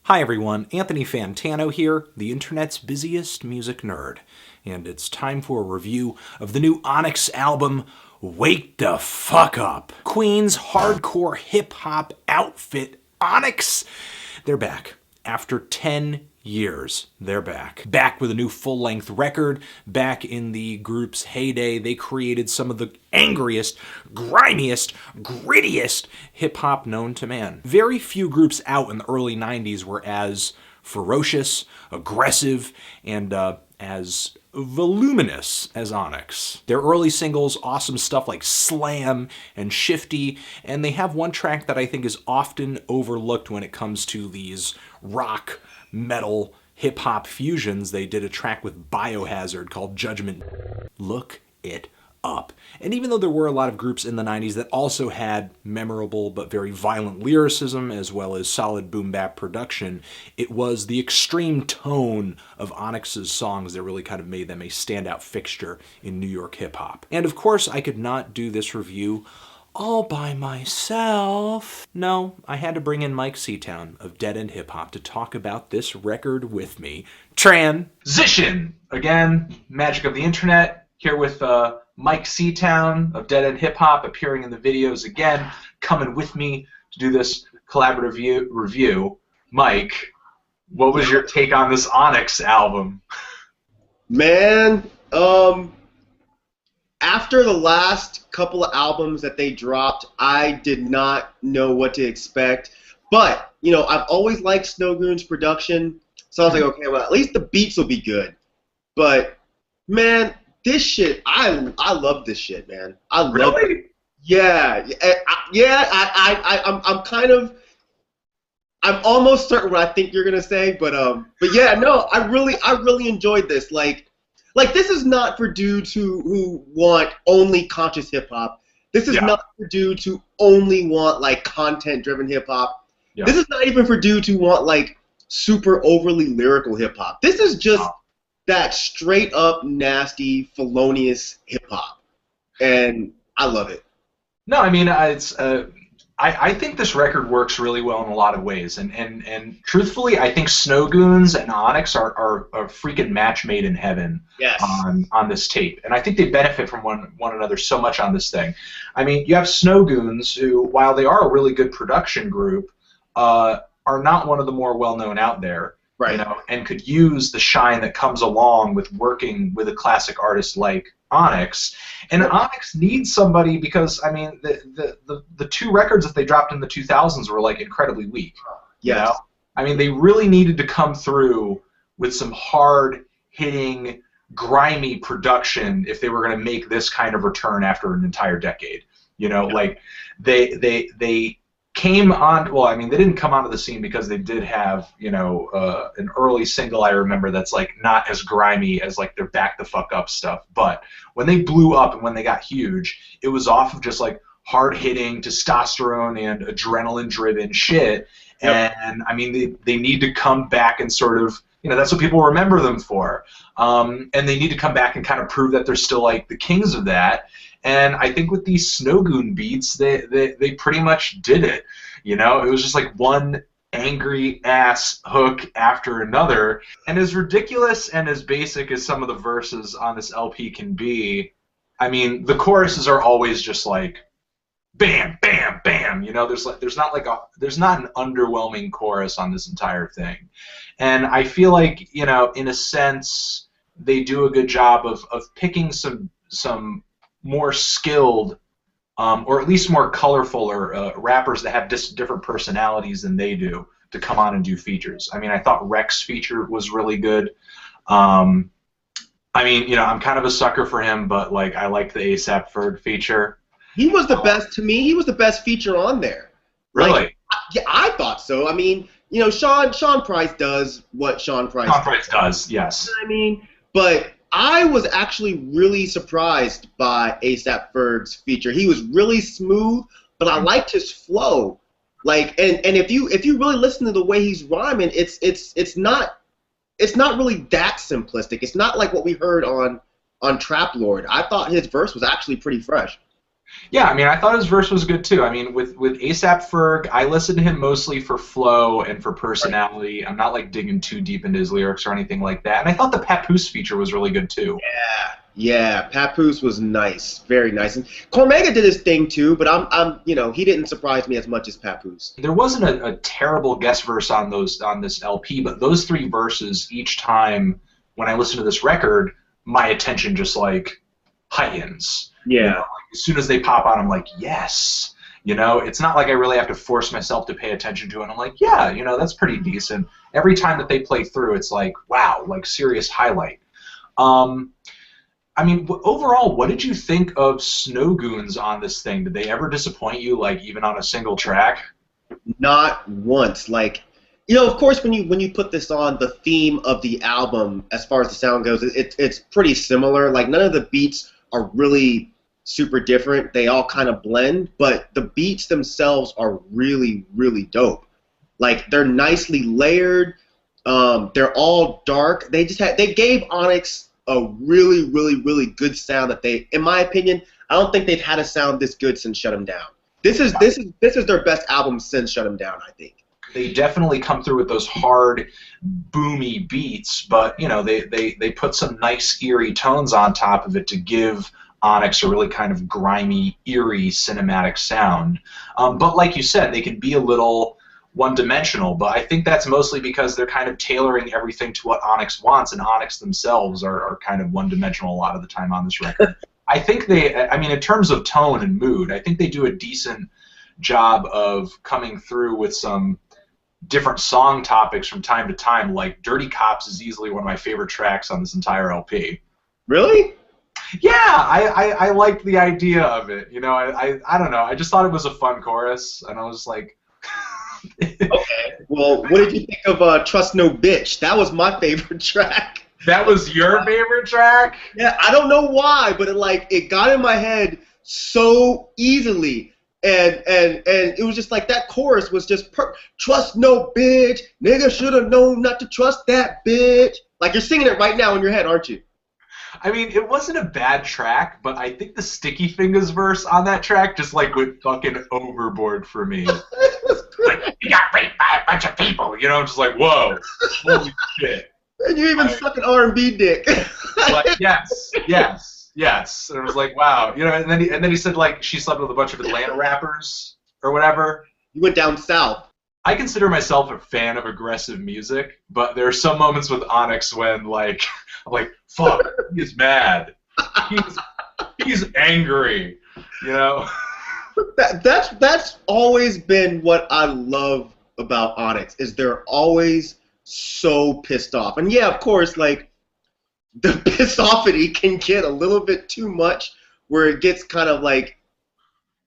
Hi everyone, Anthony Fantano here, the internet's busiest music nerd, and it's time for a review of the new Onyx album, Wakedafucup. Queen's hardcore hip-hop outfit, Onyx, they're back. After 10 years, they're back. Back with a new full-length record, back in the group's heyday. They created some of the angriest, grimiest, grittiest hip-hop known to man. Very few groups out in the early 90s were as ferocious, aggressive, and as voluminous as Onyx. Their early singles, awesome stuff like Slam and Shifty, and they have one track that I think is often overlooked when it comes to these rock, metal, hip-hop fusions. They did a track with Biohazard called Judgment. Look it up. And even though there were a lot of groups in the 90s that also had memorable but very violent lyricism as well as solid boom-bap production, it was the extreme tone of Onyx's songs that really kind of made them a standout fixture in New York hip-hop. And of course, I could not do this review all by myself. No, I had to bring in Mike Seatown of Dead End Hip Hop to talk about this record with me. Transition! Again, magic of the internet, here with Mike Seatown of Dead End Hip Hop, appearing in the videos again, coming with me to do this collaborative review. Mike, what was your take on this Onyx album? Man, after the last couple of albums that they dropped, I did not know what to expect. But, you know, I've always liked Snowgoons' production, so I was like, okay, well, at least the beats will be good. But, man, this shit, I love this shit, man. I love it. Yeah, I'm almost certain what I think you're gonna say, but yeah, no, I really enjoyed this. Like this is not for dudes who want only conscious hip hop. This is not for dudes who only want like content-driven hip hop. Yeah. This is not even for dudes who want like super overly lyrical hip hop. This is just that straight up nasty, felonious hip hop, and I love it. No, I mean it's. I think this record works really well in a lot of ways, and truthfully, I think Snowgoons and Onyx are a freaking match made in heaven on this tape, and I think they benefit from one another so much on this thing. I mean, you have Snowgoons, who, while they are a really good production group, are not one of the more well-known out there, right? You know, and could use the shine that comes along with working with a classic artist like Onyx. And Onyx needs somebody because, I mean, the two records that they dropped in the 2000s were like incredibly weak. You know? I mean, they really needed to come through with some hard-hitting, grimy production if they were going to make this kind of return after an entire decade. You know, like they came on. Well, I mean, they didn't come onto the scene because they did have, you know, an early single I remember that's like not as grimy as like their Back the Fuck Up stuff. But when they blew up and when they got huge, it was off of just like hard-hitting, testosterone and adrenaline-driven shit. And I mean, they need to come back and sort of, you know, that's what people remember them for. And they need to come back and kind of prove that they're still like the kings of that. And I think with these Snowgoon beats, they pretty much did it. You know, it was just like one angry ass hook after another. And as ridiculous and as basic as some of the verses on this LP can be, I mean, the choruses are always just like bam, bam, bam. You know, there's not an underwhelming chorus on this entire thing. And I feel like, you know, in a sense, they do a good job of picking some more skilled, or at least more colorful, or rappers that have different personalities than they do to come on and do features. I mean, I thought Rex feature was really good. I mean, you know, I'm kind of a sucker for him, but like I like the ASAP Ferg feature. He was the best to me. He was the best feature on there. Really? Like, yeah, I thought so. I mean, you know, Sean Price does what Sean Price does. Yes. You know what I mean, but I was actually really surprised by A$AP Ferg's feature. He was really smooth, but I liked his flow. Like, and if you really listen to the way he's rhyming, it's not really that simplistic. It's not like what we heard on Trap Lord. I thought his verse was actually pretty fresh. Yeah, I mean, I thought his verse was good too. I mean, with ASAP Ferg, I listened to him mostly for flow and for personality. I'm not like digging too deep into his lyrics or anything like that. And I thought the Papoose feature was really good too. Yeah, Papoose was nice, very nice. And Cormega did his thing too, but I'm he didn't surprise me as much as Papoose. There wasn't a terrible guest verse on this LP, but those three verses each time when I listen to this record, my attention just like heightens. Yeah. You know, like, as soon as they pop on, I'm like, yes. You know, it's not like I really have to force myself to pay attention to it. I'm like, yeah, you know, that's pretty decent. Every time that they play through, it's like, wow, like serious highlight. I mean, overall, what did you think of Snowgoons on this thing? Did they ever disappoint you, like even on a single track? Not once. Like, of course, when you put this on, the theme of the album, as far as the sound goes, it's pretty similar. Like, none of the beats are really super different. They all kind of blend, but the beats themselves are really, really dope. Like, they're nicely layered. They're all dark. They gave Onyx a really, really, really good sound that they, in my opinion, I don't think they've had a sound this good since Shut 'Em Down. This is their best album since Shut 'Em Down, I think. They definitely come through with those hard, boomy beats, but they put some nice, eerie tones on top of it to give Onyx a really kind of grimy, eerie, cinematic sound. But like you said, they can be a little one-dimensional, but I think that's mostly because they're kind of tailoring everything to what Onyx wants, and Onyx themselves are kind of one-dimensional a lot of the time on this record. I think in terms of tone and mood, I think they do a decent job of coming through with some different song topics from time to time. Like Dirty Cops is easily one of my favorite tracks on this entire LP. Really? Yeah, I liked the idea of it. I don't know. I just thought it was a fun chorus, and I was like... Okay. Well, what did you think of Trust No Bitch? That was my favorite track. That was your favorite track? Yeah, I don't know why, but it got in my head so easily. And it was just like that chorus was just trust no bitch, nigga should have known not to trust that bitch. Like you're singing it right now in your head, aren't you? I mean, it wasn't a bad track, but I think the Sticky Fingers verse on that track just like went fucking overboard for me. Like, you got raped by a bunch of people, just like, whoa, holy shit. And you even suck an R&B dick. Like, yes. And it was like, wow, and then he said like she slept with a bunch of Atlanta rappers or whatever. You went down south. I consider myself a fan of aggressive music, but there are some moments with Onyx when like I'm like, fuck, he's mad. He's angry, That's always been what I love about Onyx, is they're always so pissed off. And yeah, of course, like the pissoffity can get a little bit too much, where it gets kind of like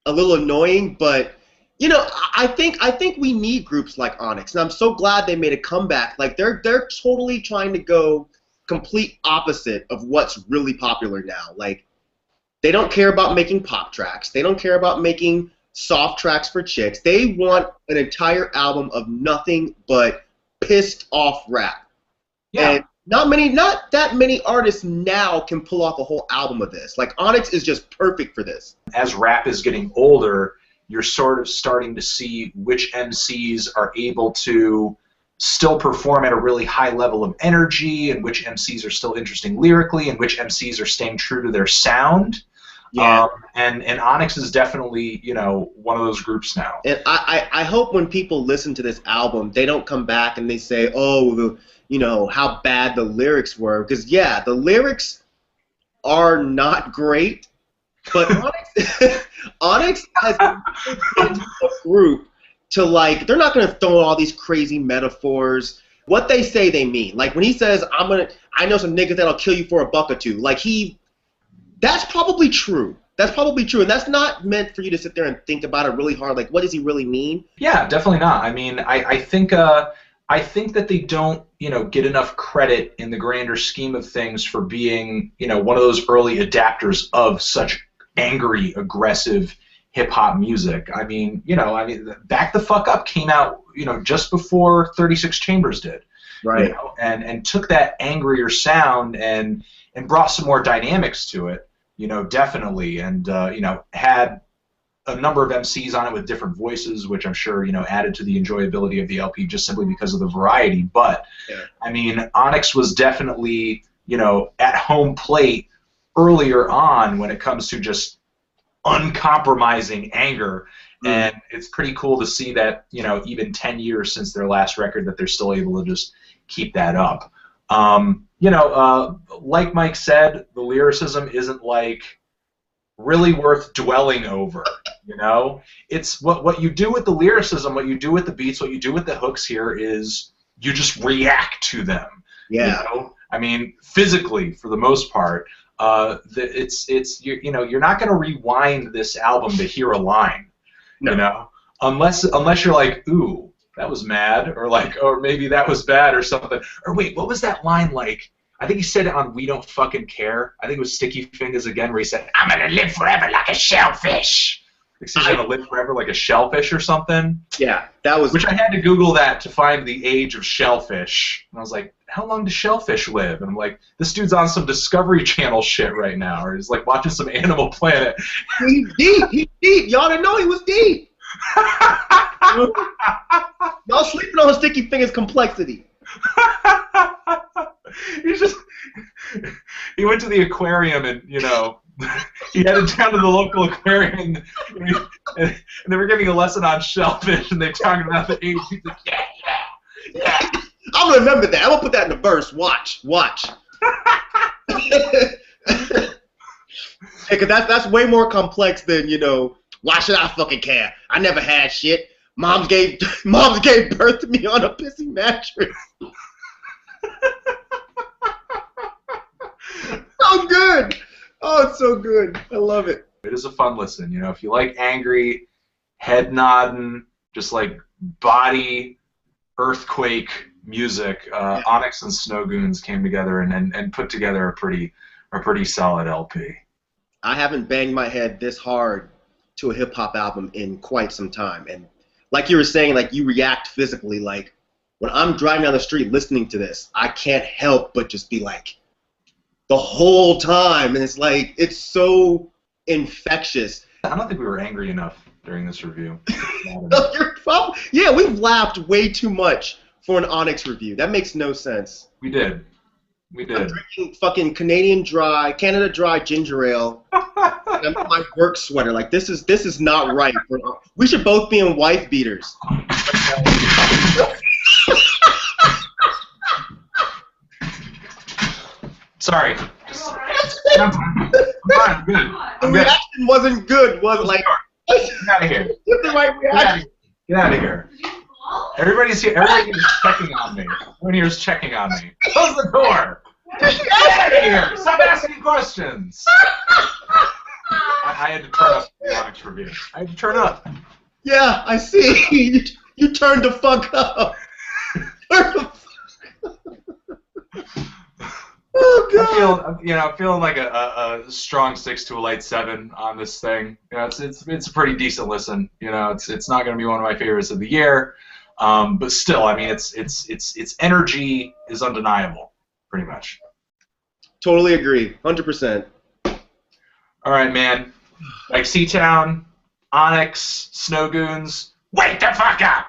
a little annoying. But I think we need groups like Onyx, and I'm so glad they made a comeback. Like they're totally trying to go complete opposite of what's really popular now. Like they don't care about making pop tracks. They don't care about making soft tracks for chicks. They want an entire album of nothing but pissed off rap. Yeah. And not that many artists now can pull off a whole album of this. Like Onyx is just perfect for this. As rap is getting older, you're sort of starting to see which MCs are able to still perform at a really high level of energy, and which MCs are still interesting lyrically, and which MCs are staying true to their sound. Yeah. And Onyx is definitely, one of those groups now. And I hope when people listen to this album, they don't come back and they say, oh, how bad the lyrics were. Because, yeah, the lyrics are not great, but Onyx has been a group to, like, they're not going to throw all these crazy metaphors. What they say, they mean. Like, when he says, I know some niggas that'll kill you for a buck or two, like, that's probably true. That's probably true, and that's not meant for you to sit there and think about it really hard. Like, what does he really mean? Yeah, definitely not. I mean, I think that they don't, get enough credit in the grander scheme of things for being, one of those early adapters of such angry, aggressive hip hop music. I mean, Back the Fuck Up came out, just before 36 Chambers did. Right. And took that angrier sound and brought some more dynamics to it. you know, definitely, and you know, had a number of MCs on it with different voices, which I'm sure, you know, added to the enjoyability of the LP just simply because of the variety. But I mean, Onyx was definitely, you know, at home plate earlier on when it comes to just uncompromising anger. And it's pretty cool to see that, you know, even 10 years since their last record, that they're still able to just keep that up. You know, like Mike said, the lyricism isn't like really worth dwelling over. You know, it's what you do with the lyricism, what you do with the beats, what you do with the hooks here is you just react to them. Yeah. You know? I mean, physically for the most part. You know, you're not going to rewind this album to hear a line. No. You know, unless you're like, ooh, that was mad, or like, or maybe that was bad, or something. Or wait, what was that line like? I think he said it on We Don't Fucking Care. I think it was Sticky Fingers again, where he said, I'm gonna live forever like a shellfish. Like, he's gonna live forever like a shellfish or something. Yeah, that was. Which I had to Google that to find the age of shellfish, and I was like, how long does shellfish live? And I'm like, this dude's on some Discovery Channel shit right now, or he's like watching some Animal Planet. He's deep. He's deep. Y'all didn't know he was deep. Y'all sleeping on Sticky Fingers' complexity. He went to the aquarium and, you know, he headed down to the local aquarium and they were giving a lesson on shellfish and they talking about the age. He's like, yeah. I'm gonna remember that. I'm gonna put that in the verse. Watch. Because that's way more complex than, you know, why should I fucking care? I never had shit. Moms gave birth to me on a pissy mattress. So good. Oh, it's so good. I love it. It is a fun listen. You know, if you like angry, head nodding, just like body earthquake music, Onyx and Snowgoons came together and put together a pretty solid LP. I haven't banged my head this hard to a hip hop album in quite some time, and like you were saying, like you react physically. Like when I'm driving down the street listening to this, I can't help but just be like the whole time, and it's like it's so infectious. I don't think we were angry enough during this review. No, yeah, we've laughed way too much for an Onyx review. That makes no sense. We did. I'm drinking fucking Canada Dry ginger ale. And I'm in my work sweater. Like this is not right. We should both be in wife beaters. Sorry. I'm fine. I'm good. The reaction wasn't good. Was like. Get out of here. The right reaction. Get out of here. Everybody's here. Everybody's checking on me. Everyone here is checking on me. Close the door. Get out of here. Stop asking questions. I had to turn up the Onyx review. I had to turn up. Yeah, I see. You turned the fuck up. Oh God. I'm feeling like a strong 6 to a light 7 on this thing. You know, it's a pretty decent listen. You know, it's not going to be one of my favorites of the year, but still, I mean, its energy is undeniable, pretty much. Totally agree, 100%. All right, man. Like C-Town, Onyx, Snowgoons, wake the fuck up!